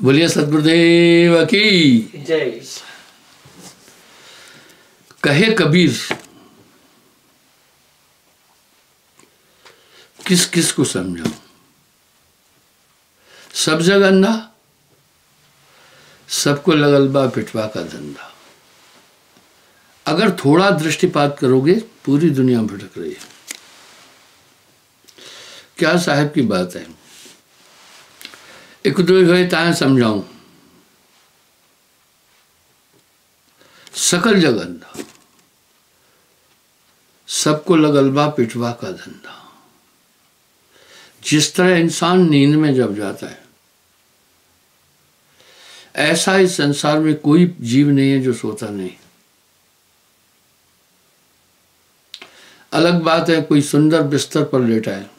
बोलिए सद्गुरुदेव की जय। कहे कबीर, किस किस को समझाऊं, सब जग अंधा, सबको लगल बा पिटवा का धंधा। अगर थोड़ा दृष्टिपात करोगे पूरी दुनिया भटक रही है। क्या साहब की बात है, एक दो हुए ताए समझाऊं, सकल जग अंधा, सबको लगल बा पिटवा का धंधा। जिस तरह इंसान नींद में जब जाता है, ऐसा इस संसार में कोई जीव नहीं है जो सोता नहीं। अलग बात है कोई सुंदर बिस्तर पर लेटा है,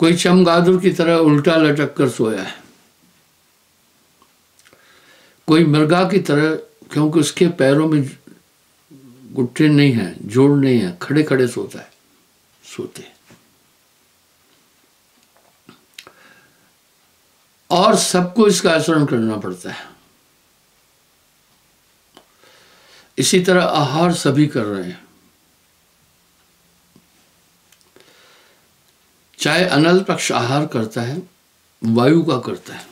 कोई चमगादड़ की तरह उल्टा लटक कर सोया है, कोई मृगा की तरह, क्योंकि उसके पैरों में घुटने नहीं है, जोड़ नहीं है, खड़े खड़े सोता है, सोते। और सबको इसका आचरण करना पड़ता है। इसी तरह आहार सभी कर रहे हैं, चाहे अनल पक्ष आहार करता है, वायु का करता है।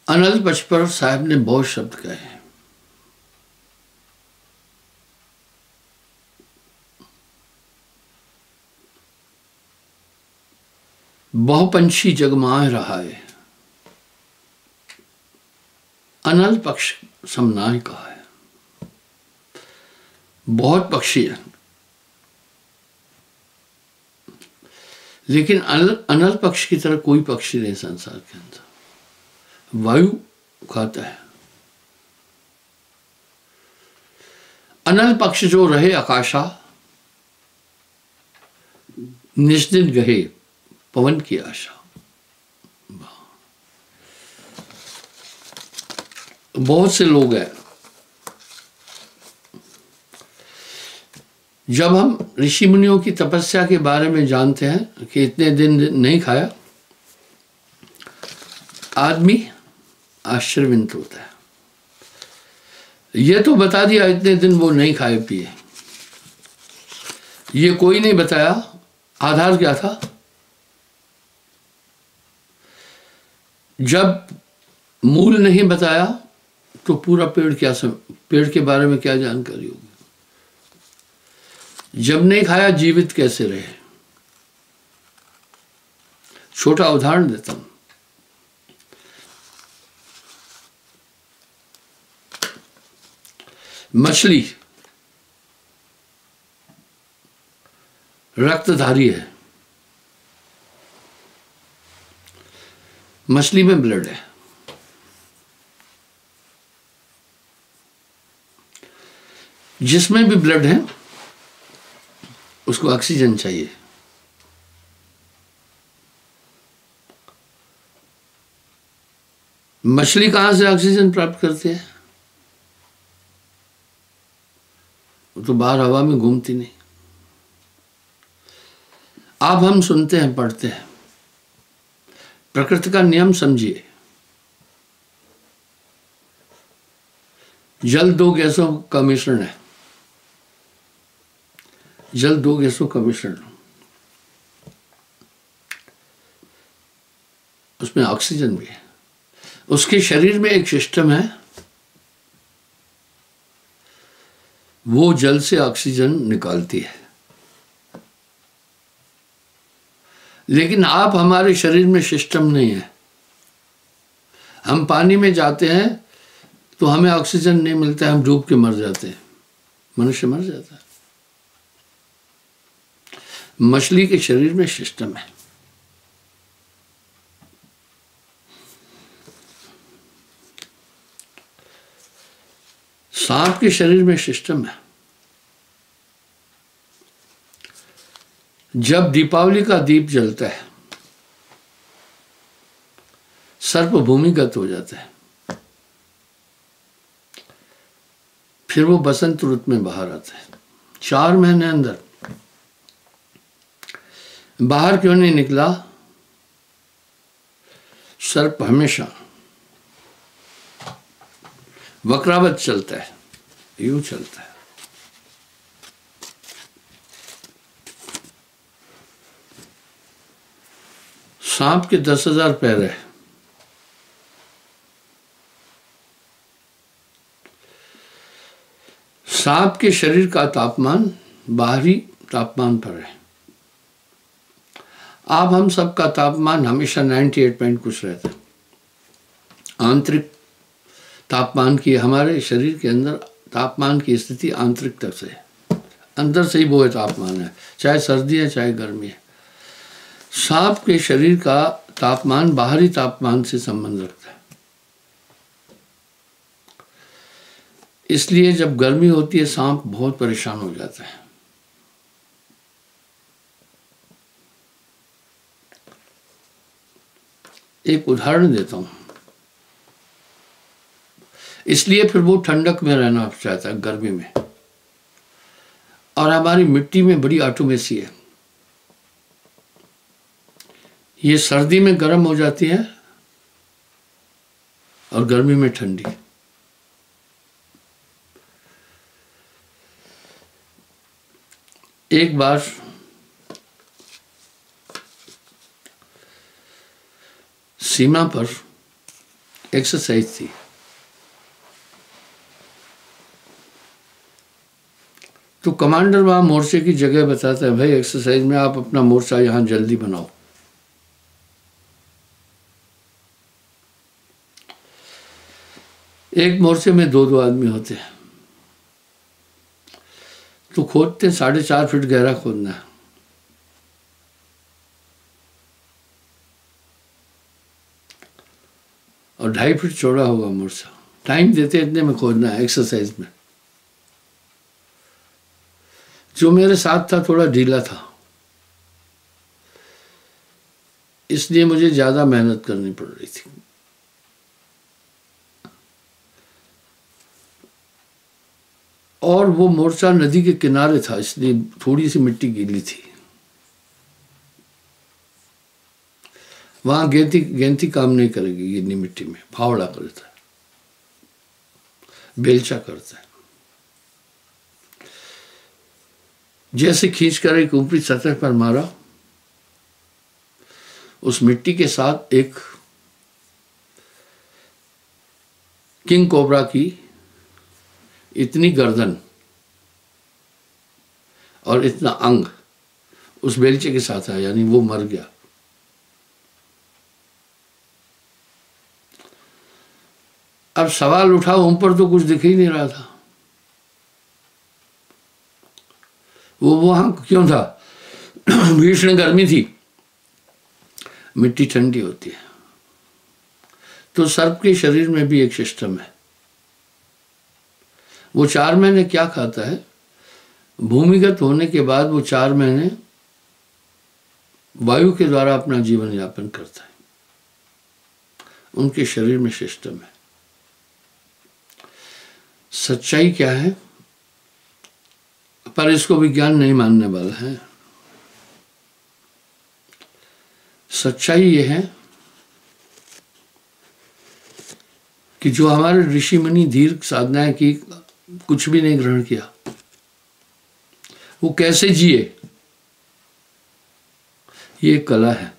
अनल पक्ष पर साहब ने बहुत शब्द कहे हैं। बहुपंछी जगमाह रहा है, अनल पक्ष समनाय कहा है। बहुत पक्षी है, लेकिन अनल पक्ष की तरह कोई पक्षी नहीं संसार के अंदर। वायु खाता है। अनल पक्ष जो रहे आकाशा, निष्दिन गहे पवन की आशा। बहुत से लोग हैं, जब हम ऋषि मुनियों की तपस्या के बारे में जानते हैं कि इतने दिन नहीं खाया, आदमी आश्चर्यचकित होता है। ये तो बता दिया इतने दिन वो नहीं खाए पिए, ये कोई नहीं बताया आधार क्या था। जब मूल नहीं बताया तो पूरा पेड़ क्या पेड़ के बारे में क्या जानकारी होगी। जब नहीं खाया जीवित कैसे रहे। छोटा उदाहरण देता हूं। मछली रक्तधारी है, मछली में ब्लड है। जिसमें भी ब्लड है उसको ऑक्सीजन चाहिए। मछली कहां से ऑक्सीजन प्राप्त करती है? वो तो बाहर हवा में घूमती नहीं। आप हम सुनते हैं, पढ़ते हैं, प्रकृति का नियम समझिए। जल दो गैसों का मिश्रण है, जल दो गैसों का मिश्रण, उसमें ऑक्सीजन भी है। उसके शरीर में एक सिस्टम है, वो जल से ऑक्सीजन निकालती है। लेकिन आप हमारे शरीर में सिस्टम नहीं है। हम पानी में जाते हैं तो हमें ऑक्सीजन नहीं मिलता है, हम डूब के मर जाते हैं, मनुष्य मर जाता है। मछली के शरीर में सिस्टम है। सांप के शरीर में सिस्टम है। जब दीपावली का दीप जलता है, सर्प भूमिगत हो जाता है, फिर वो बसंत ऋतु में बाहर आता है। 4 महीने अंदर बाहर क्यों नहीं निकला? सर्प हमेशा वक्रावत चलता है, यूं चलता है। सांप के 10,000 पैर है। सांप के शरीर का तापमान बाहरी तापमान पर है। आप हम सब का तापमान हमेशा 98 पॉइंट कुछ रहता है। आंतरिक तापमान की, हमारे शरीर के अंदर तापमान की स्थिति आंतरिक तक से है, अंदर से ही वो तापमान है, चाहे सर्दी है चाहे गर्मी है। सांप के शरीर का तापमान बाहरी तापमान से संबंध रखता है। इसलिए जब गर्मी होती है सांप बहुत परेशान हो जाता है। एक उदाहरण देता हूं, इसलिए फिर वो ठंडक में रहना चाहता है गर्मी में। और हमारी मिट्टी में बड़ी ऑटोमेसी है, ये सर्दी में गर्म हो जाती है और गर्मी में ठंडी। एक बार सीमा पर एक्सरसाइज थी, तो कमांडर वहां मोर्चे की जगह बताता है, भाई एक्सरसाइज में आप अपना मोर्चा यहां जल्दी बनाओ। एक मोर्चे में 2-2 आदमी होते हैं, तो खोदते 4.5 फीट गहरा खोदना है। और 2.5 फीट चौड़ा होगा मोर्चा। टाइम देते इतने में खोदना है एक्सरसाइज में। जो मेरे साथ था थोड़ा ढीला था, इसलिए मुझे ज्यादा मेहनत करनी पड़ रही थी। और वो मोर्चा नदी के किनारे था, इसलिए थोड़ी सी मिट्टी गीली थी। वहां गेंती काम नहीं करेगी गीली मिट्टी में, फावड़ा करता है, बेलचा करता है। जैसे खींचकर एक ऊपरी सतह पर मारा, उस मिट्टी के साथ एक किंग कोबरा की इतनी गर्दन और इतना अंग उस बेलचे के साथ आया, यानी वो मर गया। अब सवाल उठा, ऊपर तो कुछ दिख ही नहीं रहा था, वो वहां क्यों था? भीषण गर्मी थी, मिट्टी ठंडी होती है। तो सर्प के शरीर में भी एक सिस्टम है। वो 4 महीने क्या खाता है? भूमिगत होने के बाद वो 4 महीने वायु के द्वारा अपना जीवन यापन करता है। उनके शरीर में सिस्टम है। सच्चाई क्या है? पर इसको विज्ञान नहीं मानने वाला है। सच्चाई ये है कि जो हमारे ऋषि मुनि दीर्घ साधनाएं की, कुछ भी नहीं ग्रहण किया, वो कैसे जिए, ये कला है।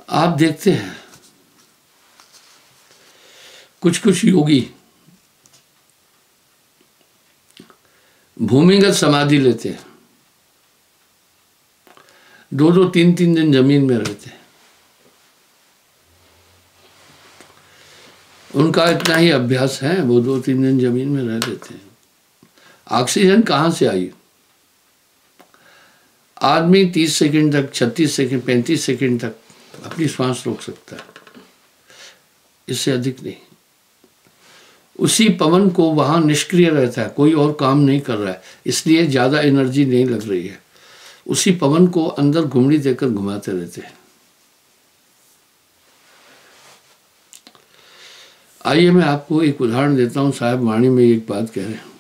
आप देखते हैं कुछ कुछ योगी भूमिगत समाधि लेते हैं, 2-2, 3-3 दिन जमीन में रहते हैं। उनका इतना ही अभ्यास है, वो 2-3 दिन जमीन में रह लेते हैं। ऑक्सीजन कहाँ से आई? आदमी 30 सेकंड तक, 36 सेकंड, 35 सेकंड तक अपनी श्वास रोक सकता है, इससे अधिक नहीं। उसी पवन को वहां निष्क्रिय रहता है, कोई और काम नहीं कर रहा है, इसलिए ज्यादा एनर्जी नहीं लग रही है। उसी पवन को अंदर घुमड़ी देकर घुमाते रहते हैं। आइए मैं आपको एक उदाहरण देता हूं। साहब वाणी में एक बात कह रहे हैं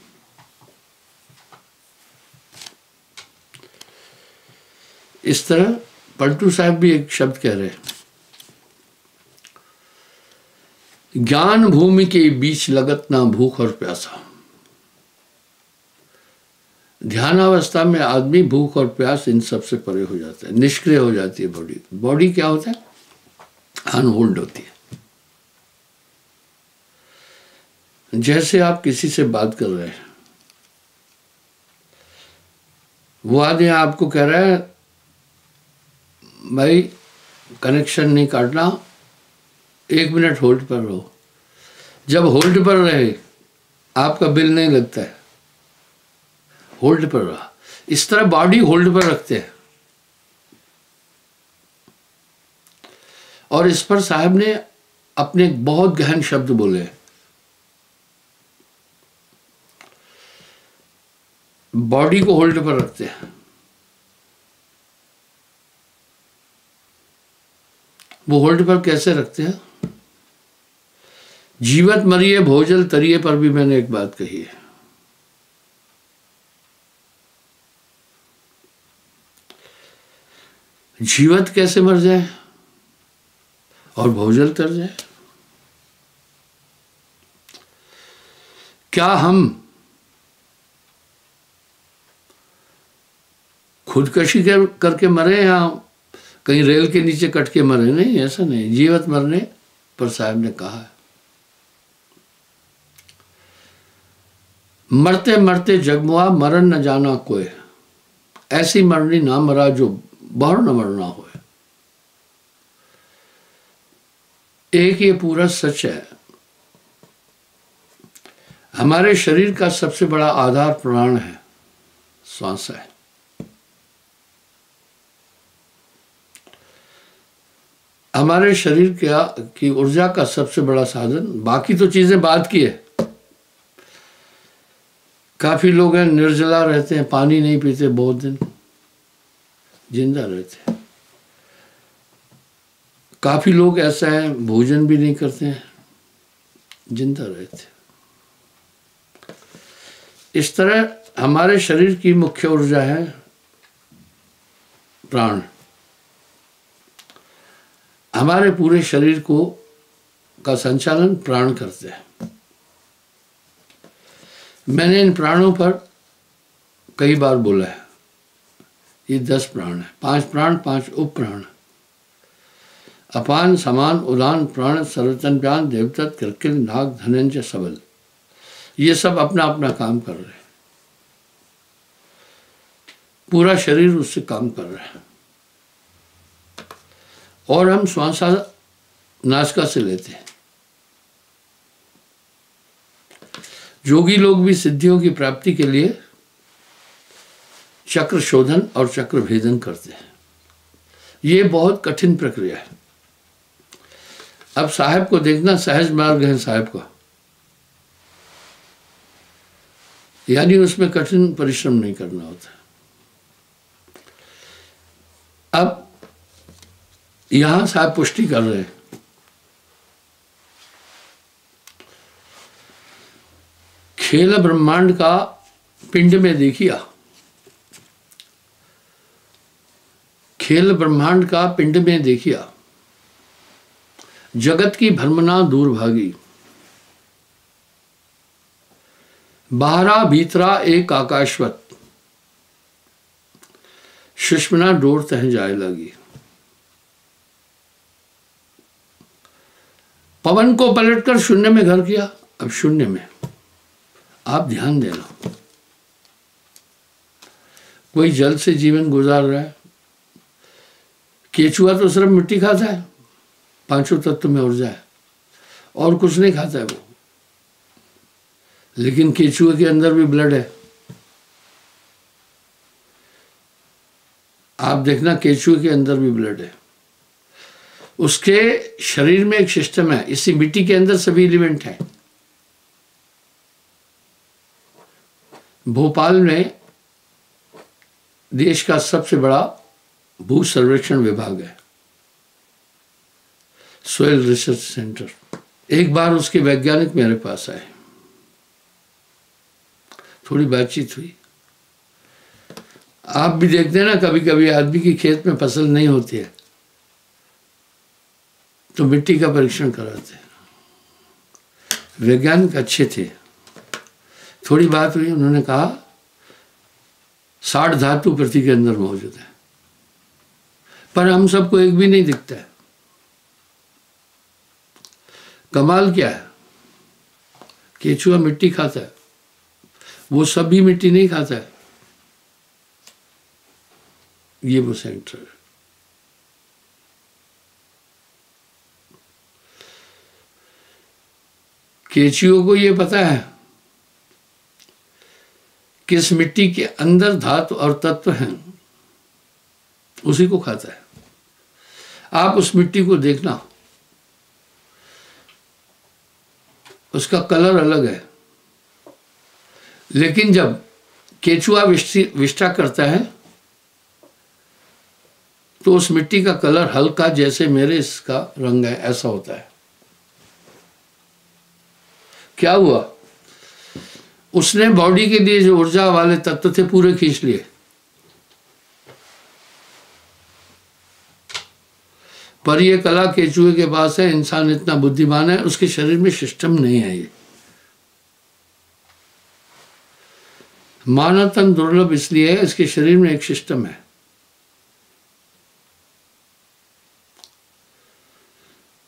इस तरह पलटू साहब भी एक शब्द कह रहे हैं, ज्ञान भूमि के बीच लगत ना भूख और प्यासा। ध्यानावस्था में आदमी भूख और प्यास इन सब से परे हो जाता है, निष्क्रिय हो जाती है बॉडी। बॉडी क्या होता है? अनहोल्ड होती है। जैसे आप किसी से बात कर रहे हैं, वो आदमी आपको कह रहा है भाई कनेक्शन नहीं काटना, 1 मिनट होल्ड पर रहो। जब होल्ड पर रहे आपका बिल नहीं लगता है, होल्ड पर रहा। इस तरह बॉडी होल्ड पर रखते हैं। और इस पर साहब ने अपने बहुत गहन शब्द बोले। बॉडी को होल्ड पर रखते हैं। वो होल्ड पर कैसे रखते हैं? जीवत मरिए भोजल तरिए पर भी मैंने एक बात कही है। जीवत कैसे मर जाए और भोजल तर जाए? क्या हम खुदकशी करके मरे या कहीं रेल के नीचे कट के मरे? नहीं, ऐसा नहीं। जीवत मरने पर साहब ने कहा है, मरते मरते जगमुआ मरण न जाना कोई, ऐसी मरनी ना मरा जो बहुर न मरना हो। एक ये पूरा सच है। हमारे शरीर का सबसे बड़ा आधार प्राण है, श्वास है। हमारे शरीर की ऊर्जा का सबसे बड़ा साधन, बाकी तो चीजें बात की है। काफी लोग हैं निर्जला रहते हैं, पानी नहीं पीते, बहुत दिन जिंदा रहते हैं। काफी लोग ऐसा है भोजन भी नहीं करते हैं, जिंदा रहते हैं। इस तरह हमारे शरीर की मुख्य ऊर्जा है प्राण। हमारे पूरे शरीर का संचालन प्राण करते हैं। मैंने इन प्राणों पर कई बार बोला है, ये 10 प्राण है। 5 प्राण, 5 उप प्राण। अपान, समान, उदान, प्राण, सर्वतन ज्ञान, देवतत, कृकिल, नाग, धनंजय, सबल। ये सब अपना अपना काम कर रहे हैं। पूरा शरीर उससे काम कर रहा है। और हम श्वास नासिका से लेते हैं। योगी लोग भी सिद्धियों की प्राप्ति के लिए चक्र शोधन और चक्र भेदन करते हैं। ये बहुत कठिन प्रक्रिया है। अब साहब को देखना, सहज मार्ग है साहब का, यानी उसमें कठिन परिश्रम नहीं करना होता। अब यहां साहब पुष्टि कर रहे हैं, खेल ब्रह्मांड का पिंड में देखिया, खेल ब्रह्मांड का पिंड में देखिया, जगत की भ्रमना दूर भागी, बाहरा भीतरा एक आकाशवत, सुषमना डोर तह जाए लगी। पवन को पलटकर शून्य में घर किया। अब शून्य में आप ध्यान देना, कोई जल से जीवन गुजार रहा है। केचुआ तो सिर्फ मिट्टी खाता है, 5 तत्व में ऊर्जा है, और कुछ नहीं खाता है वो। लेकिन केचुए के अंदर भी ब्लड है। आप देखना, केचुए के अंदर भी ब्लड है। उसके शरीर में एक सिस्टम है। इसी मिट्टी के अंदर सभी एलिमेंट हैं। भोपाल में देश का सबसे बड़ा भू सर्वेक्षण विभाग है, सोयल रिसर्च सेंटर। एक बार उसके वैज्ञानिक मेरे पास आए, थोड़ी बातचीत हुई। आप भी देखते हैं ना, कभी कभी आदमी की खेत में फसल नहीं होती है तो मिट्टी का परीक्षण कराते हैं। वैज्ञानिक अच्छे थे। थोड़ी बात हुई, उन्होंने कहा 60 धातु पृथ्वी के अंदर मौजूद है, पर हम सबको एक भी नहीं दिखता है। कमाल क्या है, केचुआ मिट्टी खाता है, वो सब भी मिट्टी नहीं खाता है। ये वो सेंटर है। केचुओं को ये पता है किस मिट्टी के अंदर धातु और तत्व हैं, उसी को खाता है। आप उस मिट्टी को देखना, उसका कलर अलग है, लेकिन जब केचुआ विष्ठा करता है तो उस मिट्टी का कलर हल्का, जैसे मेरे इसका रंग है, ऐसा होता है। क्या हुआ, उसने बॉडी के लिए जो ऊर्जा वाले तत्व थे पूरे खींच लिए, पर ये कला केचुए के पास है। इंसान इतना बुद्धिमान है, उसके शरीर में सिस्टम नहीं है। ये मानव तन दुर्लभ इसलिए है, इसके शरीर में एक सिस्टम है।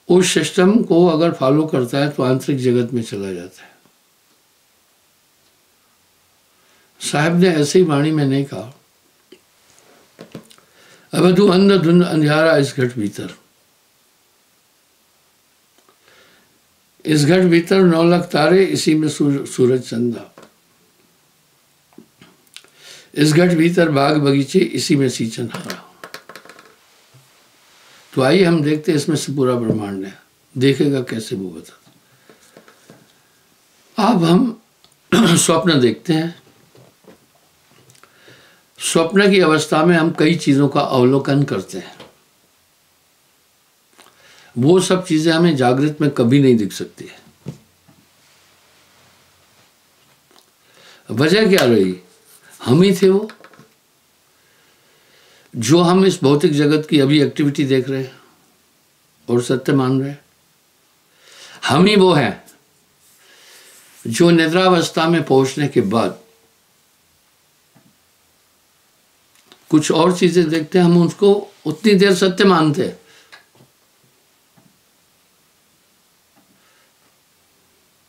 उस सिस्टम को अगर फॉलो करता है तो आंतरिक जगत में चला जाता है। साहब ने ऐसे ही वाणी में नहीं कहा, अब तू अंध धुंध अंधियारा इस घट भीतर, इस घट भीतर 9 लाख तारे, इसी में सूरज चंदा, इस घट भीतर बाग बगीचे, इसी में सींचन हारा। तो आइए हम देखते हैं इसमें से पूरा ब्रह्मांड है। देखेगा कैसे वो बता। अब हम स्वप्न देखते हैं। स्वप्न की अवस्था में हम कई चीजों का अवलोकन करते हैं। वो सब चीजें हमें जागृत में कभी नहीं दिख सकती है। वजह क्या रही, हम ही थे वो, जो हम इस भौतिक जगत की अभी एक्टिविटी देख रहे हैं और सत्य मान रहे हैं। हम ही वो हैं जो निद्रावस्था में पहुंचने के बाद कुछ और चीजें देखते हैं, हम उसको उतनी देर सत्य मानते हैं।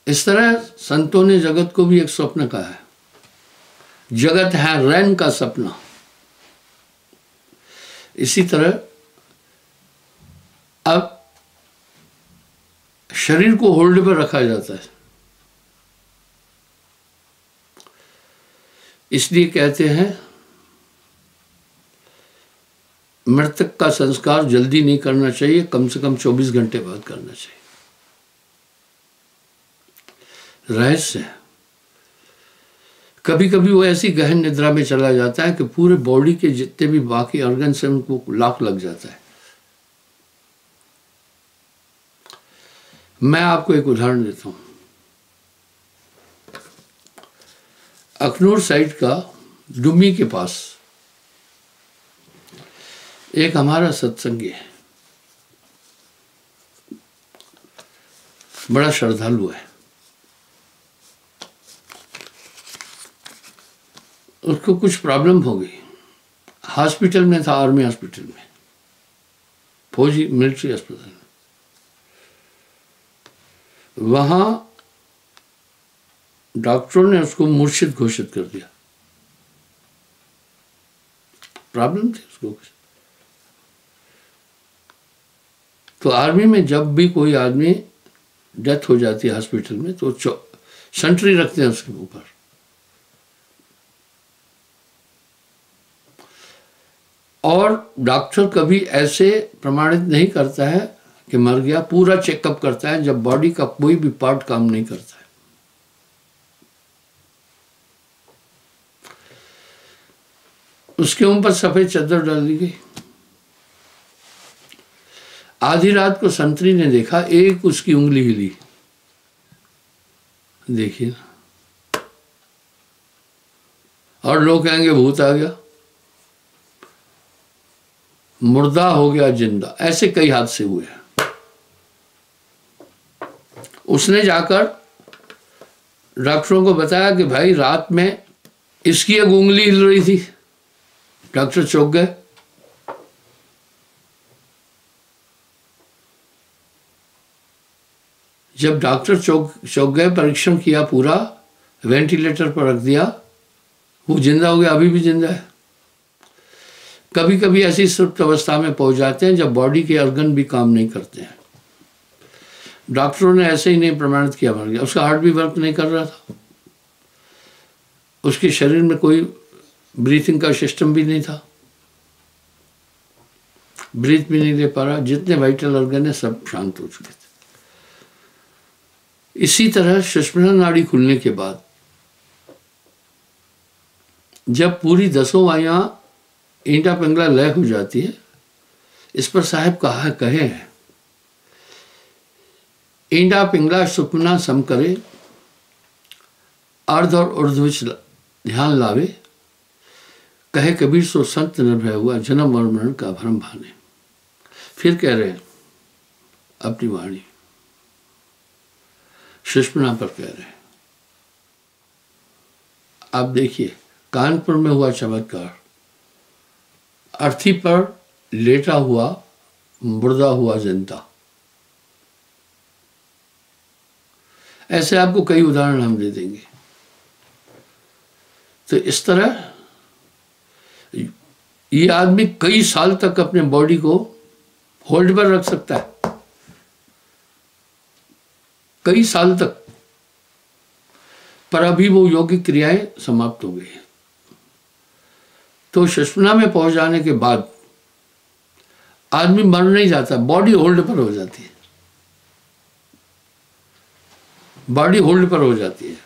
इस तरह संतों ने जगत को भी एक स्वप्न कहा है। जगत है रैन का सपना। इसी तरह अब शरीर को होल्ड पर रखा जाता है, इसलिए कहते हैं मृतक का संस्कार जल्दी नहीं करना चाहिए, कम से कम 24 घंटे बाद करना चाहिए। रहस्य है। कभी कभी वो ऐसी गहन निद्रा में चला जाता है कि पूरे बॉडी के जितने भी बाकी ऑर्गन्स हैं उनको लॉक लग जाता है। मैं आपको एक उदाहरण देता हूं। अखनूर साइड का डुम्मी के पास एक हमारा सत्संगी है, बड़ा श्रद्धालु है। उसको कुछ प्रॉब्लम हो गई, हॉस्पिटल में था, आर्मी हॉस्पिटल में, फौजी मिलिट्री अस्पताल में। वहां डॉक्टरों ने उसको मूर्छित घोषित कर दिया। प्रॉब्लम थी उसको। तो आर्मी में जब भी कोई आदमी डेथ हो जाती है हॉस्पिटल में तो सेंट्री रखते हैं उसके ऊपर। और डॉक्टर कभी ऐसे प्रमाणित नहीं करता है कि मर गया, पूरा चेकअप करता है जब बॉडी का कोई भी पार्ट काम नहीं करता है। उसके ऊपर सफेद चादर डाल दी गई। आधी रात को संतरी ने देखा, एक उसकी उंगली हिली। देखिए, और लोग कहेंगे भूत आ गया। मुर्दा हो गया जिंदा, ऐसे कई हादसे हुए हैं। उसने जाकर डॉक्टरों को बताया कि भाई रात में इसकी एक उंगली हिल रही थी। डॉक्टर चौंक गए। जब डॉक्टर चौंक गए, परीक्षण किया, पूरा वेंटिलेटर पर रख दिया, वो जिंदा हो गया, अभी भी जिंदा है। कभी कभी ऐसी सुप्त अवस्था में पहुंच जाते हैं जब बॉडी के ऑर्गन भी काम नहीं करते हैं। डॉक्टरों ने ऐसे ही नहीं प्रमाणित किया मर गया। उसका हार्ट भी वर्क नहीं कर रहा था, उसके शरीर में कोई ब्रीथिंग का सिस्टम भी नहीं था, ब्रीथ भी नहीं ले पा रहा, जितने वाइटल ऑर्गन है सब शांत हो चुके थे। इसी तरह सुषुम्ना नाड़ी खुलने के बाद जब पूरी 10 वायुयां ईंटा पिंगला लय हो जाती है, इस पर साहब कहे हैं, ईंटा पिंगला सुषुम्ना सम करे, अर्ध और ऊर्ध्वच ध्यान लावे, कहे कबीर सो संत निर्भय हुआ, जन्म और मरण का भरम भाने। फिर कह रहे हैं अपनी वाणी सुषुम्ना पर कह रहे हैं। आप देखिए, कानपुर में हुआ चमत्कार, अर्थी पर लेटा हुआ मुर्दा हुआ जिंदा। ऐसे आपको कई उदाहरण हम दे देंगे। तो इस तरह ये आदमी कई साल तक अपने बॉडी को होल्ड पर रख सकता है, कई साल तक। पर अभी वो योगिक क्रियाएं समाप्त हो गई हैं। तो सुषुम्ना में पहुंच जाने के बाद आदमी मर नहीं जाता, बॉडी होल्ड पर हो जाती है, बॉडी होल्ड पर हो जाती है।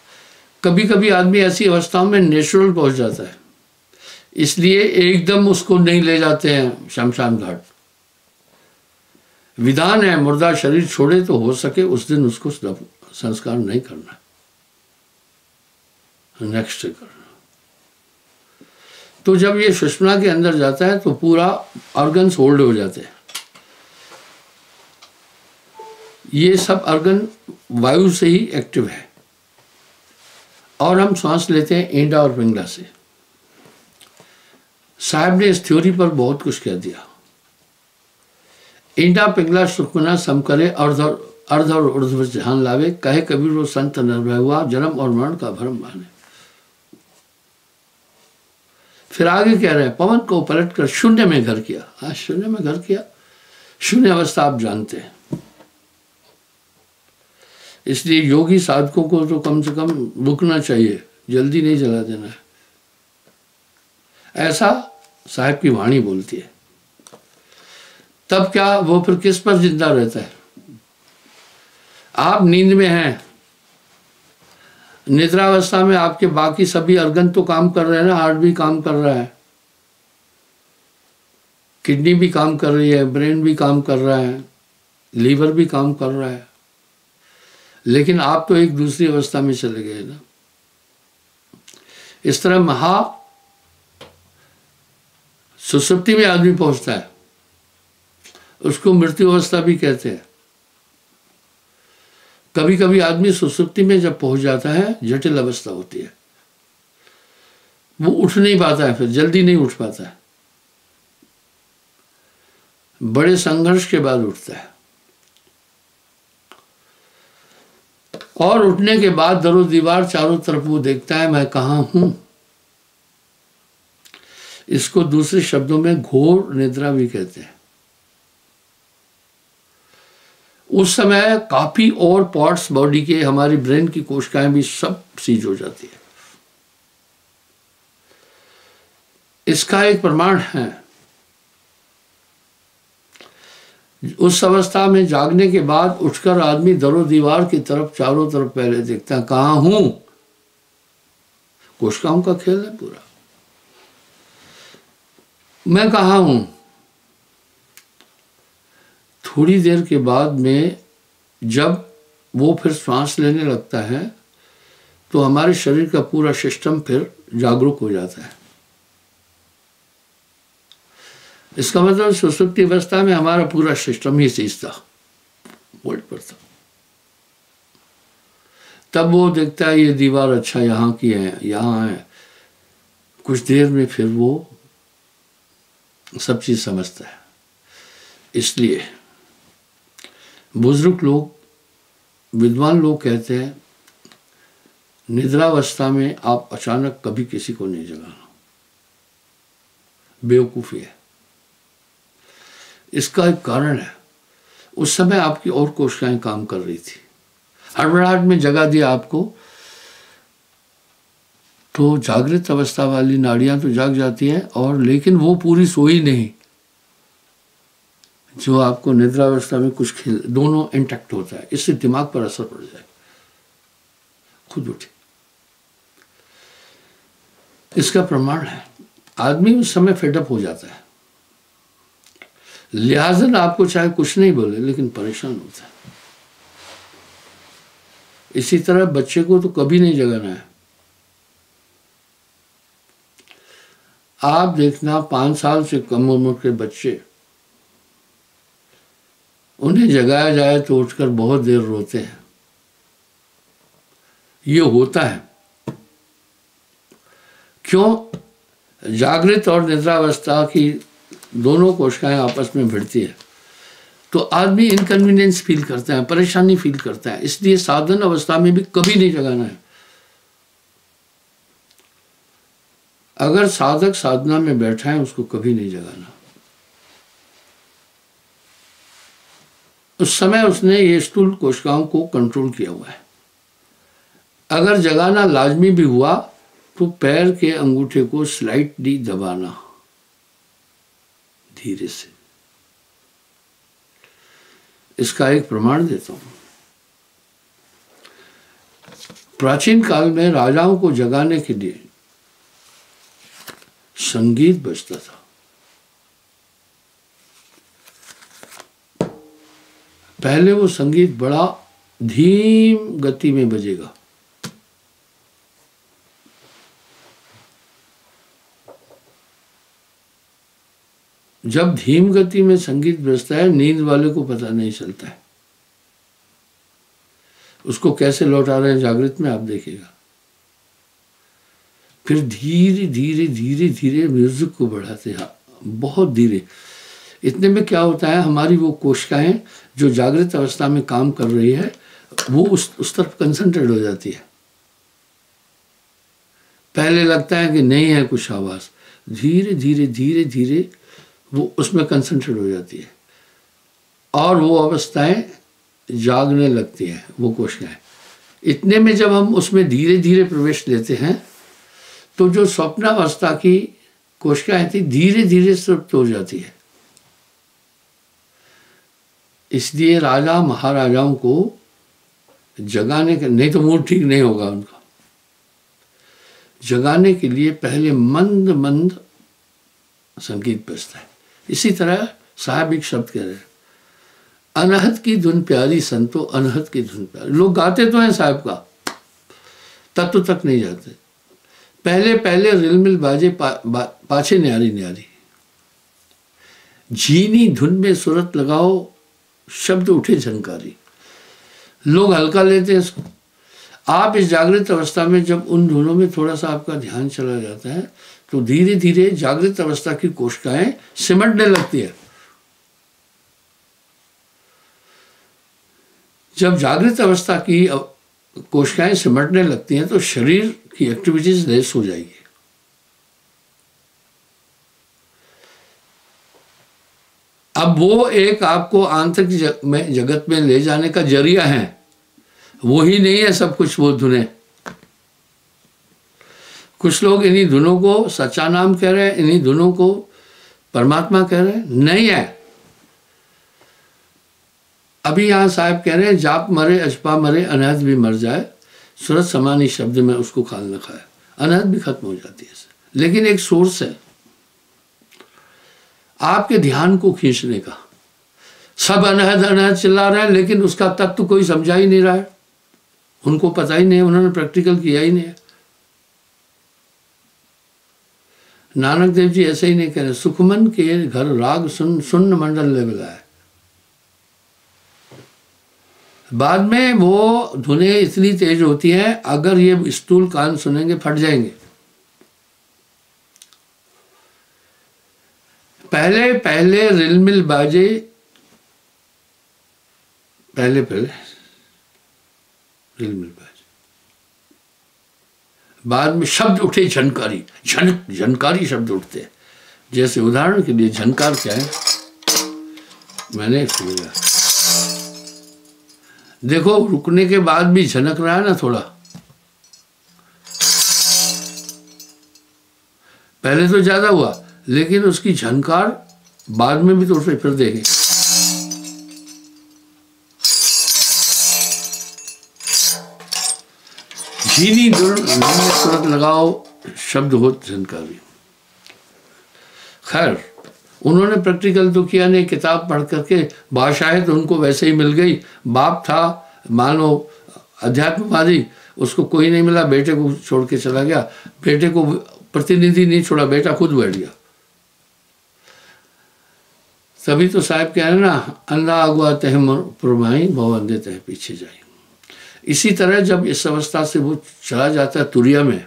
कभी कभी आदमी ऐसी अवस्थाओं में नेचुरल पहुंच जाता है, इसलिए एकदम उसको नहीं ले जाते हैं शमशान घाट। विधान है मुर्दा शरीर छोड़े तो हो सके उस दिन उसको संस्कार नहीं करना, नेक्स्ट करना। तो जब ये सुषुम्ना के अंदर जाता है तो पूरा ऑर्गन्स होल्ड हो जाते हैं। ये सब ऑर्गन वायु से ही एक्टिव है और हम सांस लेते हैं ईंटा और पिंगला से। साहब ने इस थ्योरी पर बहुत कुछ कह दिया। ईंटा पिंगला सुषुम्ना सम करे, अर्ध और ऊर्ध्व ध्यान लावे, कहे कबीर वो संत निर्भय हुआ, जन्म और मरण का भरम माने। फिर आगे कह रहे हैं, पवन को पलट कर शून्य में घर किया। हाँ, शून्य में घर किया। शून्य अवस्था आप जानते हैं, इसलिए योगी साधकों को तो कम से कम रुकना चाहिए, जल्दी नहीं चला देना है। ऐसा साहब की वाणी बोलती है। तब क्या वो फिर किस पर जिंदा रहता है? आप नींद में हैं, निद्रावस्था में आपके बाकी सभी ऑर्गन तो काम कर रहे हैं ना, हार्ट भी काम कर रहा है, किडनी भी काम कर रही है, ब्रेन भी काम कर रहा है, लीवर भी काम कर रहा है, लेकिन आप तो एक दूसरी अवस्था में चले गए ना। इस तरह सुषुप्ति में आदमी पहुंचता है, उसको मृत्यु अवस्था भी कहते हैं। कभी कभी आदमी सुषुप्ति में जब पहुंच जाता है, जटिल अवस्था होती है, वो उठ नहीं पाता है, फिर जल्दी नहीं उठ पाता है, बड़े संघर्ष के बाद उठता है। और उठने के बाद दरो दीवार चारों तरफ वो देखता है, मैं कहाँ हूं। इसको दूसरे शब्दों में घोर निद्रा भी कहते हैं। उस समय काफी और पार्ट्स बॉडी के, हमारी ब्रेन की कोशिकाएं भी सब सीज हो जाती है। इसका एक प्रमाण है, उस अवस्था में जागने के बाद उठकर आदमी दरो दीवार की तरफ चारों तरफ पहले देखता है, कहाँ हूं। कोशिकाओं का खेल है पूरा, मैं कहाँ हूं। थोड़ी देर के बाद में जब वो फिर सांस लेने लगता है तो हमारे शरीर का पूरा सिस्टम फिर जागरूक हो जाता है। इसका मतलब सुसुप्ति अवस्था में हमारा पूरा सिस्टम ही चीज था, वोल्ट पर था। तब वो देखता है ये दीवार अच्छा यहाँ की है, यहाँ है, कुछ देर में फिर वो सब चीज समझता है। इसलिए बुजुर्ग लोग, विद्वान लोग कहते हैं निद्रावस्था में आप अचानक कभी किसी को नहीं जगाना, बेवकूफी है। इसका एक कारण है, उस समय आपकी और कोशिकाएं काम कर रही थी, हड़बड़ाहट में जगा दिया आपको, तो जागृत अवस्था वाली नाड़ियां तो जाग जाती है, और लेकिन वो पूरी सोई नहीं, जो आपको निद्रावस्था में कुछ खेल, दोनों इंटैक्ट होता है, इससे दिमाग पर असर पड़ जाएगा, खुद उठे। इसका प्रमाण है, आदमी उस समय फेडअप हो जाता है, लिहाजन आपको चाहे कुछ नहीं बोले लेकिन परेशान होता है। इसी तरह बच्चे को तो कभी नहीं जगाना है। आप देखना 5 साल से कम उम्र के बच्चे, उन्हें जगाया जाए तो उठकर बहुत देर रोते हैं। ये होता है क्यों? जागृत और निद्रावस्था की दोनों कोशिकाएं आपस में भिड़ती है, तो आदमी इनकन्वीनियंस फील करता है, परेशानी फील करता है। इसलिए साधन अवस्था में भी कभी नहीं जगाना है। अगर साधक साधना में बैठा है उसको कभी नहीं जगाना। उस समय उसने ये स्थूल कोशिकाओं को कंट्रोल किया हुआ है। अगर जगाना लाजमी भी हुआ तो पैर के अंगूठे को स्लाइटली दबाना, धीरे से। इसका एक प्रमाण देता हूं। प्राचीन काल में राजाओं को जगाने के लिए संगीत बजता था। पहले वो संगीत बड़ा धीम गति में बजेगा, जब धीम गति में संगीत बजता है नींद वाले को पता नहीं चलता है। उसको कैसे लौटा रहे हैं जागृत में, आप देखिएगा। फिर धीरे धीरे धीरे धीरे म्यूजिक को बढ़ाते हैं, बहुत धीरे। इतने में क्या होता है, हमारी वो कोशिकाएं जो जागृत अवस्था में काम कर रही है वो उस तरफ कंसंट्रेट हो जाती है। पहले लगता है कि नहीं है कुछ आवाज, धीरे धीरे धीरे धीरे वो उसमें कंसंट्रेट हो जाती है और वो अवस्थाएं जागने लगती हैं, वो कोशिकाएं। इतने में जब हम उसमें धीरे धीरे प्रवेश लेते हैं तो जो स्वप्नावस्था की कोशिकाएं थी धीरे धीरे तृप्त हो जाती है। इसलिए राजा महाराजाओं को जगाने के, नहीं तो मूड ठीक नहीं होगा उनका, जगाने के लिए पहले मंद मंद संगीत बजता है। इसी तरह साहब एक शब्द कह रहे हैं, अनहद की धुन प्यारी संतो, अनहद की धुन प्यारी। लोग गाते तो हैं साहब का, तत्व तक नहीं जाते। पहले पहले रिलमिल बाजे पाछे न्यारी न्यारी, झीनी धुन में सुरत लगाओ, शब्द उठे झनकारी। लोग हल्का लेते हैं इसको। आप इस जागृत अवस्था में जब उन धुनों में थोड़ा सा आपका ध्यान चला जाता है तो धीरे धीरे जागृत अवस्था की कोशिकाएं सिमटने लगती है। जब जागृत अवस्था की कोशिकाएं सिमटने लगती हैं तो शरीर की एक्टिविटीज लेस हो जाएगी। अब वो एक आपको आंतरिक जगत में ले जाने का जरिया है, वो ही नहीं है सब कुछ वो धुनें। कुछ लोग इन्हीं धुनों को सच्चा नाम कह रहे हैं, इन्हीं धुनों को परमात्मा कह रहे हैं, नहीं है। अभी यहाँ साहब कह रहे हैं, जाप मरे अजपा मरे, अनहद भी मर जाए, सूरत समानी शब्द में उसको खाल रखा है। अनहद भी खत्म हो जाती है, लेकिन एक सोर्स है आपके ध्यान को खींचने का। सब अनहद अनहद चिल्ला रहे हैं लेकिन उसका तत्व कोई समझा ही नहीं रहा है, उनको पता ही नहीं, उन्होंने प्रैक्टिकल किया ही नहीं है। नानक देव जी ऐसे ही नहीं कह रहे, सुखमन के घर राग सुन सुन्न मंडल ले मिलाए। बाद में वो धुनें इतनी तेज होती है, अगर ये स्थूल कान सुनेंगे फट जाएंगे। पहले पहले रिलमिल बाजे, पहले रिलमिल बाजे, बाद में शब्द उठे झनकारी, झनकारी शब्द उठते हैं। जैसे उदाहरण के लिए झनकार क्या है, मैंने सुना, देखो रुकने के बाद भी झनक रहा है ना थोड़ा, पहले तो ज्यादा हुआ लेकिन उसकी झनकार बाद में भी तो उसे फिर देंगे। झीनी तुरंत लगाओ शब्द हो झनकारी। खैर उन्होंने प्रैक्टिकल तो किया नहीं, किताब पढ़ करके, भाषाएं तो उनको वैसे ही मिल गई। बाप था मानो अध्यात्मवादी, उसको कोई नहीं मिला, बेटे को छोड़ के चला गया, बेटे को प्रतिनिधि नहीं छोड़ा, बेटा खुद बैठ गया। तभी तो साहब कह रहे ना, अंधा अगुआ तह पुरमाई बहु अंधे तह पीछे जाए। इसी तरह जब इस अवस्था से वो चला जाता है तुरिया में,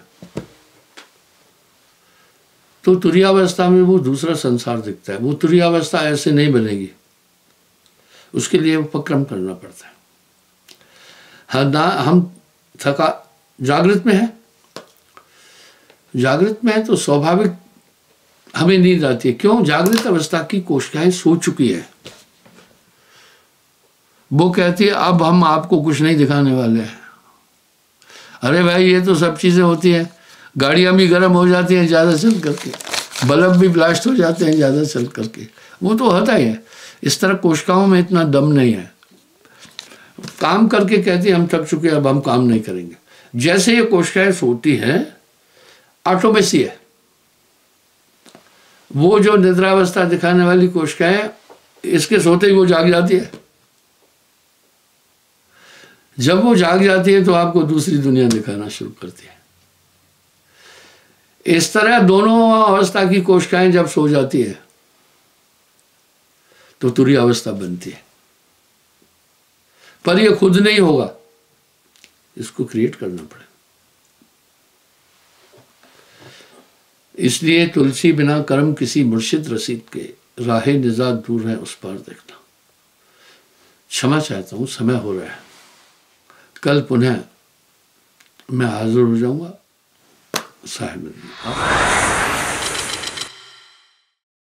तो तुरियावस्था में वो दूसरा संसार दिखता है। वो तुरियावस्था ऐसे नहीं बनेगी, उसके लिए उपक्रम करना पड़ता है। हम थका जागृत में है, जागृत में है तो स्वाभाविक हमें नींद आती है। क्यों? जागृत अवस्था की कोशिकाएं सो चुकी है। वो कहती है अब हम आपको कुछ नहीं दिखाने वाले हैं। अरे भाई ये तो सब चीजें होती हैं, गाड़ियां भी गर्म हो जाती हैं ज़्यादा चल करके, बल्ब भी ब्लास्ट हो जाते हैं ज़्यादा चल करके, वो तो होता ही है। इस तरह कोशिकाओं में इतना दम नहीं है, काम करके कहती है हम थक चुके हैं अब हम काम नहीं करेंगे। जैसे ये कोशिकाएं सोती हैं ऑटोमेसी है। वो जो निद्रावस्था दिखाने वाली कोशिकाएं, इसके सोते ही वो जाग जाती है। जब वो जाग जाती है तो आपको दूसरी दुनिया दिखाना शुरू करती है। इस तरह दोनों अवस्था की कोशिकाएं जब सो जाती है तो तुरीय अवस्था बनती है। पर ये खुद नहीं होगा, इसको क्रिएट करना पड़ेगा। इसलिए तुलसी बिना कर्म किसी मुर्शिद रसीद के, राहे निजात दूर है उस पार देखना। क्षमा चाहता हूं, समय हो रहा है। कल पुनः मैं हाजिर हो जाऊंगा साहिब।